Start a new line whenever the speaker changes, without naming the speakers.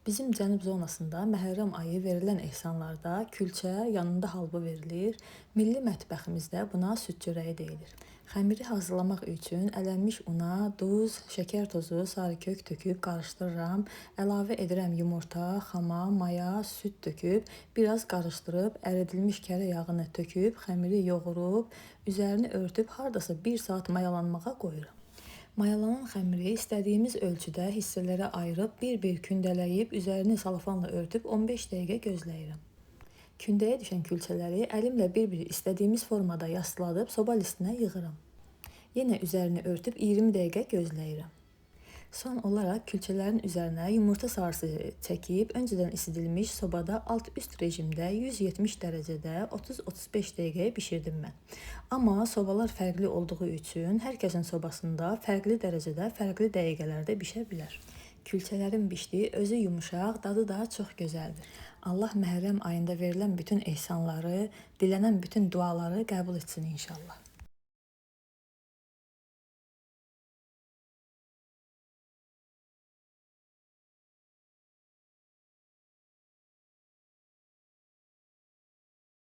Bizim cənub zonasında Məhərrəm ayı verilən ehsanlarda külçə yanında halva verilir. Milli mətbəximizdə buna süd çörəyi deyilir. Xəmiri hazırlamaq üçün ələnmiş una, duz, şəkər tozu, sarı kök töküb qarışdırıram. Əlavə edirəm yumurta, xama, maya, süd töküb, biraz qarışdırıb, əridilmiş kərə yağını töküb, xəmiri yoğurub, üzərini örtüb hardasa 1 saat mayalanmağa qoyuram. Mayalanan xəmiri istədiyimiz ölçüdə hissələrə ayırıb bir-bir kündələyib, üzərini salafanla örtüb 15 dəqiqə gözləyirəm. Kündəyə düşən külçələri əlimlə bir-bir istədiyimiz formada yasladıb soba listinə yığıram. Yenə üzərini örtüb 20 dəqiqə gözləyirəm. Son olaraq külçələrin üzərinə yumurta sarısı çəkib, öncədən isidilmiş sobada alt-üst rejimdə 170 dərəcədə 30-35 dəqiqə bişirdim mən. Amma sobalar fərqli olduğu üçün hər kəsin sobasında fərqli dərəcədə, fərqli dəqiqələrdə bişə bilər. Külçələrin bişdiyi özü yumuşaq, dadı da çox gözəldir. Allah Məhərrəm ayında verilən bütün ehsanları, dilənən bütün duaları qəbul etsin inşallah.